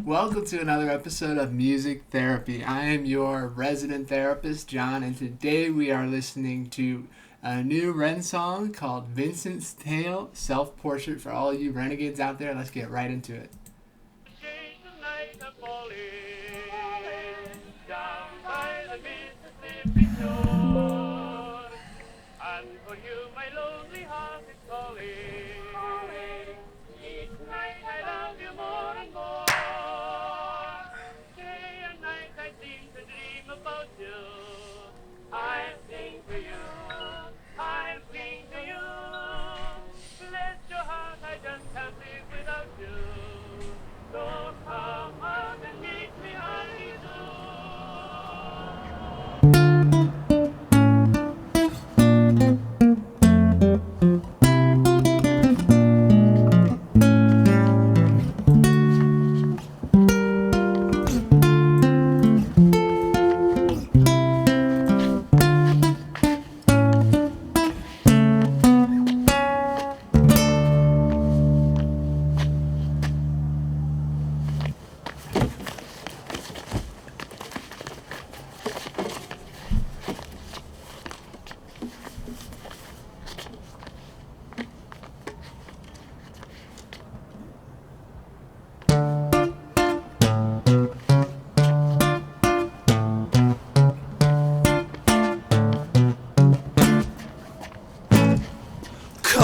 Welcome to another episode of Music Therapy. I am your resident therapist, John, and today we are listening to a new REN song called Vincent's Tale, Self-Portrait for all you renegades out there. Let's get right into it. And for you my lonely heart is calling. Each night I love you more and more. Day and night I seem to dream about you. I'll sing to you, I'll sing to you. Bless your heart, I just can't live without you. So come out and meet me, honey,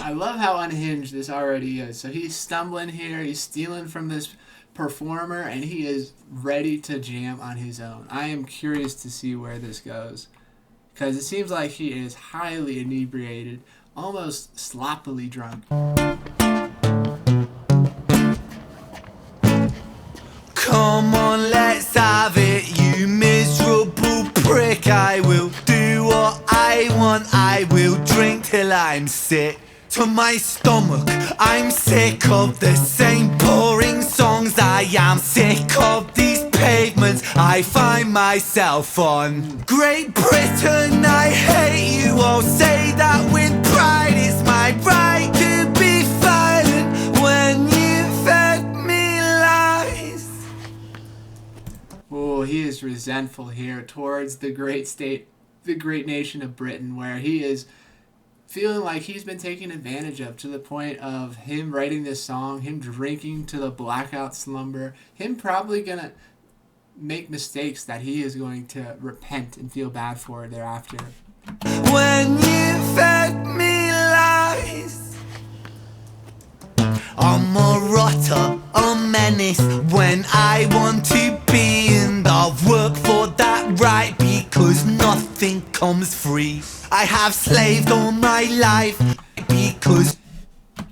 I love how unhinged this already is. So he's stumbling here, he's stealing from this performer, and he is ready to jam on his own. I am curious to see where this goes, because it seems like he is highly inebriated, almost sloppily drunk. Come on, let's have it, you miserable prick. I will do what I want, I will drink till I'm sick to my stomach. I'm sick of the same boring songs. I am sick of these pavements I find myself on. Great Britain, I hate you. I'll say that with pride. It's my right to be violent when you fed me lies. Oh, he is resentful here towards the great state, the great nation of Britain, where he is feeling like he's been taken advantage of to the point of him writing this song, him drinking to the blackout slumber, him probably gonna make mistakes that he is going to repent and feel bad for thereafter. When you fed me lies, I'm a rotter, a menace when I want to be, and I'll work for that right because nothing comes free. I have slaved all my life because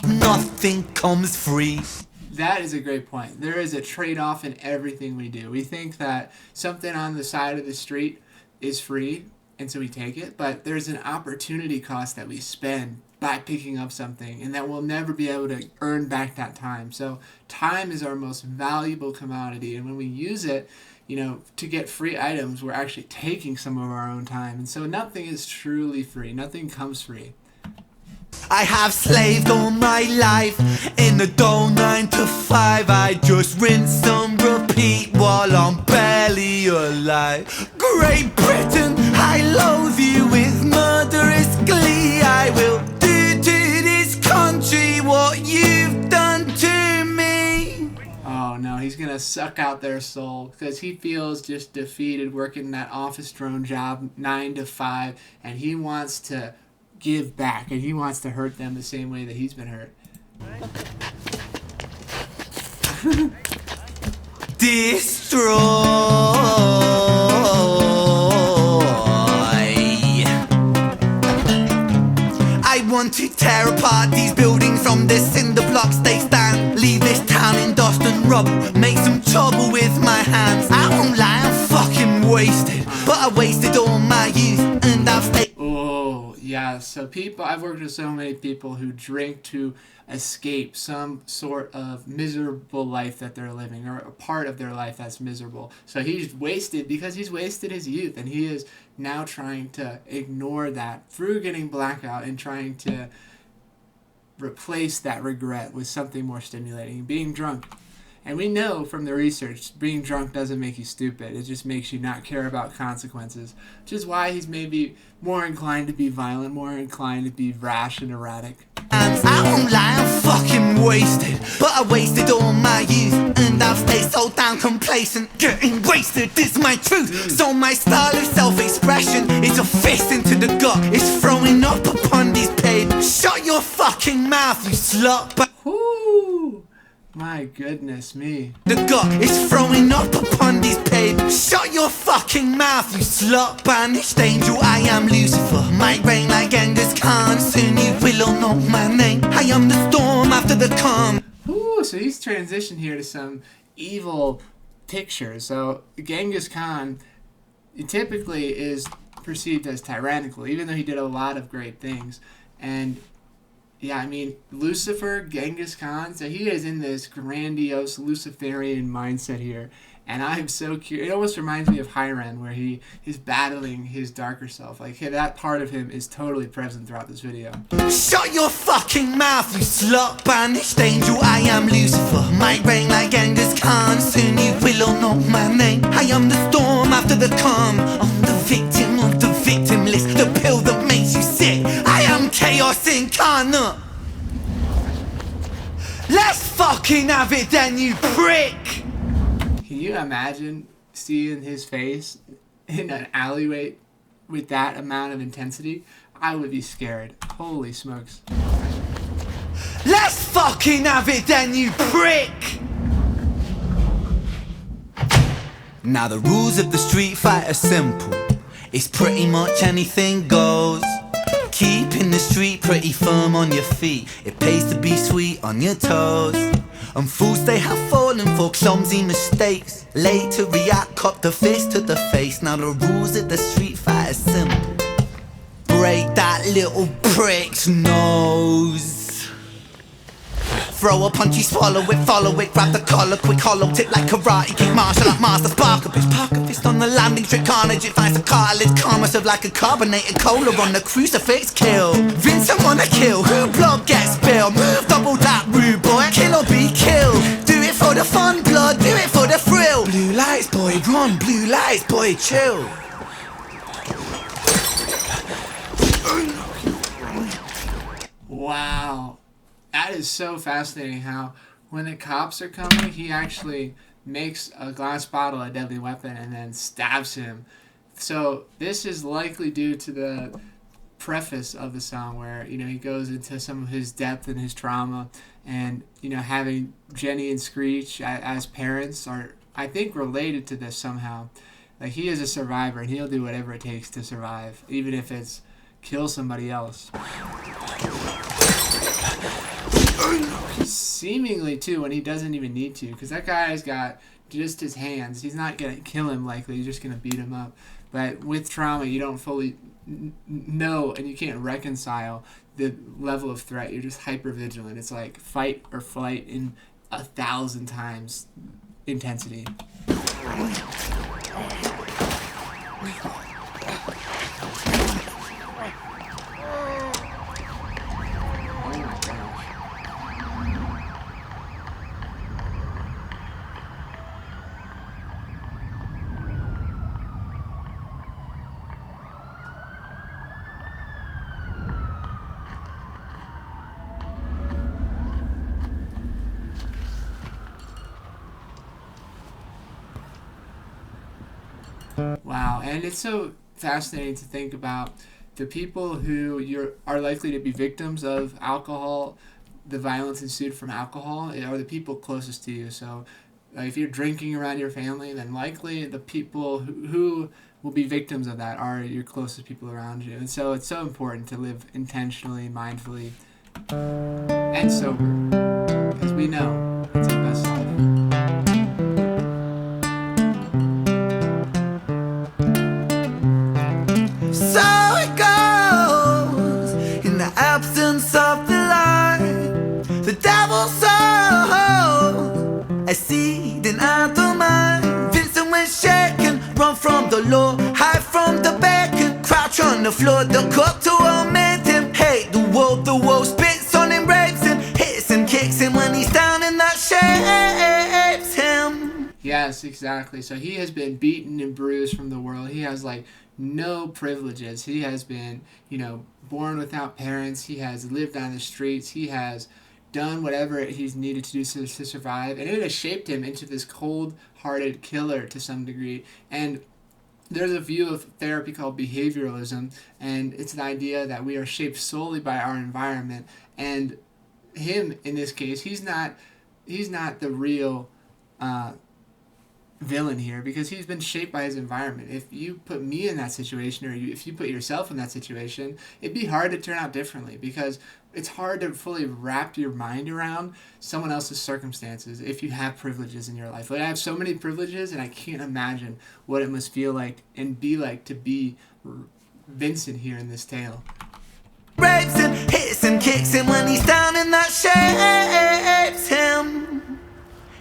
nothing comes free. That is a great point. There is a trade-off in everything we do. We think that something on the side of the street is free, and so we take it, but there's an opportunity cost that we spend by picking up something, and that we'll never be able to earn back that time. So time is our most valuable commodity, and when we use it, to get free items, we're actually taking some of our own time. And so nothing is truly free. Nothing comes free. I have slaved all my life in a dull 9 to 5. I just rinse and repeat while I'm barely alive. Great Britain, I loathe you with murderous glee. I will do to this country what you've done to me. Oh no, he's going to suck out their soul because he feels just defeated working that office drone job 9 to 5, and he wants to give back, and he wants to hurt them the same way that he's been hurt. Destroy. I want to tear apart these buildings from the cinder blocks they stand. Leave this town in dust and rubble, make some trouble with my hands. I won't lie, I'm fucking wasted, but I wasted all my youth and I've stayed. Oh, yeah. So I've worked with so many people who drink to escape some sort of miserable life that they're living, or a part of their life that's miserable. So he's wasted because he's wasted his youth, and he is now trying to ignore that through getting blackout and trying to replace that regret with something more stimulating, being drunk. And we know from the research, being drunk doesn't make you stupid. It just makes you not care about consequences, which is why he's maybe more inclined to be violent, more inclined to be rash and erratic. I won't lie, I'm fucking wasted, but I wasted all my youth, and I've stayed so damn complacent. Getting wasted is my truth. So my style of self-expression is a fist into the gut. It's throwing up upon these pavements. Shut your fucking mouth, you slut. But Whoo! My goodness me. the gut is throwing up upon these pavements. Shut your fucking mouth, you slut. Banished angel, I am Lucifer. Might reign like Genghis Khan. Soon you will all know my name. I am the storm after the calm. Ooh, so he's transitioned here to some evil picture. So Genghis Khan typically is perceived as tyrannical, even though he did a lot of great things. And yeah, I mean, Lucifer, Genghis Khan, so he is in this grandiose Luciferian mindset here. And I'm so curious. It almost reminds me of REN, where he is battling his darker self. Like, that part of him is totally present throughout this video. Shut your fucking mouth, you slut. Banished angel, I am Lucifer. Might reign like Genghis Khan. Soon you will all know my name. I am the storm after the calm. I'm the victim of the victim list. The pill that makes you sick. I am chaos incarnate. Let's fucking have it then, you prick. Can you imagine seeing his face in an alleyway with that amount of intensity? I would be scared. Holy smokes. Let's fucking have it then, you prick! Now the rules of the street fight are simple. It's pretty much anything goes. Keeping the street pretty firm on your feet. It pays to be sweet on your toes. And fools they have fallen for clumsy mistakes. Late to react, cop the fist to the face. Now the rules of the street fight are simple. Break that little prick's nose. Throw a punch, you swallow it, follow it, grab the collar, quick hollow tip like karate, kick martial art master, spark a bitch, park a fist on the landing strip, carnage, it finds the cartilage, karma serve like a carbonated cola on the crucifix, kill. Vincent wanna kill, who blood gets spilled, move double that rude boy, kill or be killed. Do it for the fun, blood, do it for the thrill. Blue lights, boy, run, blue lights, boy, chill. Wow. That is so fascinating how when the cops are coming, he actually makes a glass bottle a deadly weapon and then stabs him. So this is likely due to the preface of the song where, you know, he goes into some of his depth and his trauma, and, you know, having Jenny and Screech as parents are, I think, related to this somehow. Like, he is a survivor and he'll do whatever it takes to survive, even if it's kill somebody else. Seemingly too, when he doesn't even need to, because that guy's got just his hands. He's not gonna kill him likely, he's just gonna beat him up. But with trauma, you don't fully know and you can't reconcile the level of threat. You're just hyper vigilant. It's like fight or flight in 1,000 times intensity. Wow, and it's so fascinating to think about the people who are likely to be victims of alcohol, the violence ensued from alcohol, are the people closest to you. So if you're drinking around your family, then likely the people who will be victims of that are your closest people around you. And so it's so important to live intentionally, mindfully, and sober, because we know it's our best life. So it goes, in the absence of the light, the devil sows a seed in either mind. Vincent went shaken, run from the law, hide from the bacon, crouch on the floor, the cook to omit him. Hate the world spits on him, rapes him, hits him, kicks him when he's down in that shade. Yes, exactly. So he has been beaten and bruised from the world. He has like no privileges. He has been, born without parents. He has lived on the streets. He has done whatever he's needed to do to survive. And it has shaped him into this cold hearted killer to some degree. And there's a view of therapy called behavioralism, and it's an idea that we are shaped solely by our environment. And him, in this case, he's not the real villain here, because he's been shaped by his environment. If you put me in that situation, or if you put yourself in that situation, it'd be hard to turn out differently, because it's hard to fully wrap your mind around someone else's circumstances if you have privileges in your life. Like, I have so many privileges, and I can't imagine what it must feel like and be like to be Vincent here in this tale. Rapes him, hits him, kicks him when he's down, and that shapes him.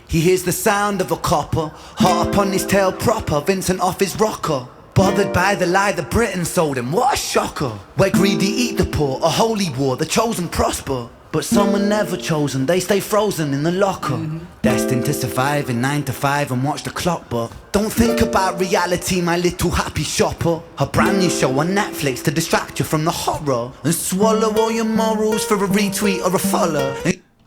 He hears the sound of a copper, hot up on his tail proper, Vincent off his rocker. Bothered by the lie that Britain sold him, what a shocker. Where greedy eat the poor, a holy war, the chosen prosper. But some are never chosen, they stay frozen in the locker. Destined to survive in 9 to 5 and watch the clock, but don't think about reality, my little happy shopper. A brand new show on Netflix to distract you from the horror, and swallow all your morals for a retweet or a follow.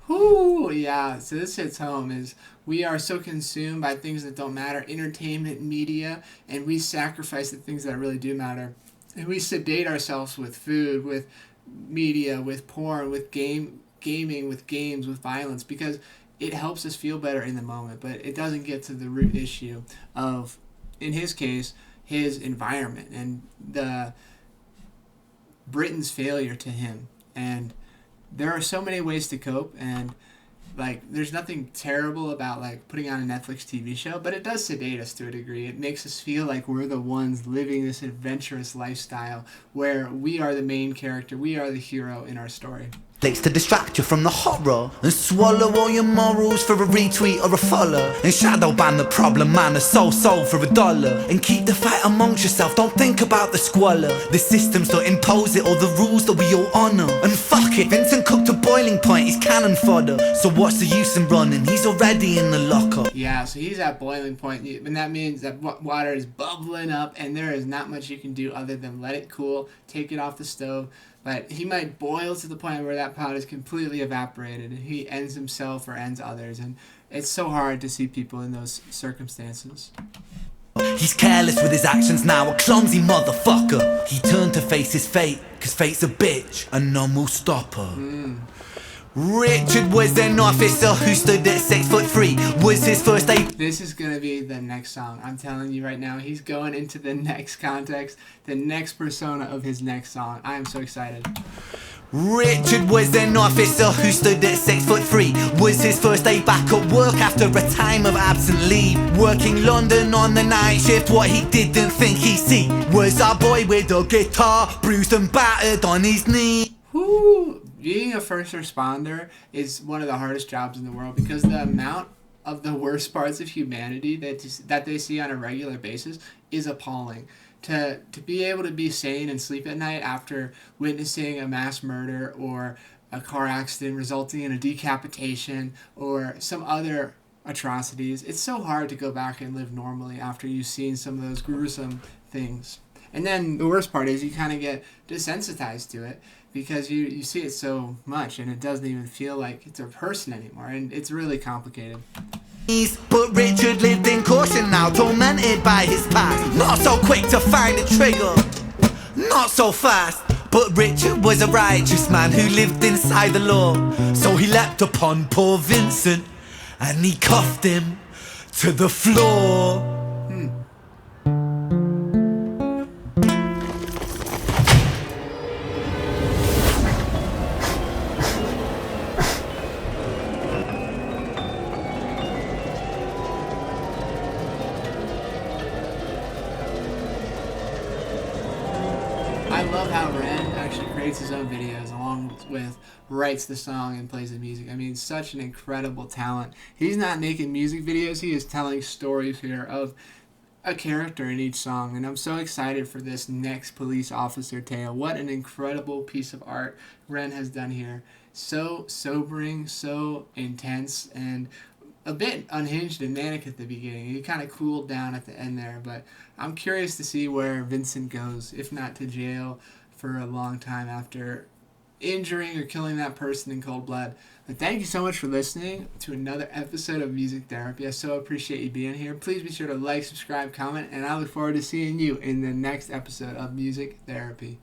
Ooh, yeah, so this hits home. Is we are so consumed by things that don't matter, entertainment, media, and we sacrifice the things that really do matter. And we sedate ourselves with food, with media, with porn, with gaming, with games, with violence, because it helps us feel better in the moment, but it doesn't get to the root issue of, in his case, his environment and the Britain's failure to him. And there are so many ways to cope, and like, there's nothing terrible about like putting on a Netflix TV show, but it does sedate us to a degree. It makes us feel like we're the ones living this adventurous lifestyle where we are the main character, we are the hero in our story. To distract you from the horror, and swallow all your morals for a retweet or a follow, and shadow ban the problem man, a sold for $1, and keep the fight amongst yourself, don't think about the squalor. The systems don't impose it, or the rules that we all honour. And fuck it, Vincent cooked to boiling point, he's cannon fodder, so what's the use in running, he's already in the locker. Yeah, so he's at boiling point, and that means that water is bubbling up, and there is not much you can do other than let it cool, take it off the stove. But he might boil to the point where that pot is completely evaporated, and he ends himself or ends others. And it's so hard to see people in those circumstances. He's careless with his actions now, a clumsy motherfucker. He turned to face his fate, cause fate's a bitch, and none will stop her. Richard was an officer who stood at 6'3", was his first day. This is going to be the next song. I'm telling you right now, he's going into the next context, the next persona of his next song. I am so excited. Richard was an officer who stood at 6'3", was his first day back at work after a time of absent leave. Working London on the night shift, what he didn't think he'd see was our boy with a guitar, bruised and battered on his knee. Woo! Being a first responder is one of the hardest jobs in the world, because the amount of the worst parts of humanity that they see on a regular basis is appalling. To be able to be sane and sleep at night after witnessing a mass murder or a car accident resulting in a decapitation or some other atrocities, it's so hard to go back and live normally after you've seen some of those gruesome things. And then the worst part is you kind of get desensitized to it, because you see it so much and it doesn't even feel like it's a person anymore, and it's really complicated. But Richard lived in caution now, tormented by his past. Not so quick to find a trigger, not so fast. But Richard was a righteous man who lived inside the law, so he leapt upon poor Vincent and he cuffed him to the floor. I love how REN actually creates his own videos along with writes the song and plays the music. I mean, such an incredible talent. He's not making music videos, he is telling stories here of a character in each song, and I'm so excited for this next police officer tale. What an incredible piece of art REN has done here. So sobering, so intense, and a bit unhinged and manic at the beginning. He kind of cooled down at the end there, but I'm curious to see where Vincent goes, if not to jail for a long time after injuring or killing that person in cold blood. But thank you so much for listening to another episode of Music Therapy. I so appreciate you being here. Please be sure to like, subscribe, comment, and I look forward to seeing you in the next episode of Music Therapy.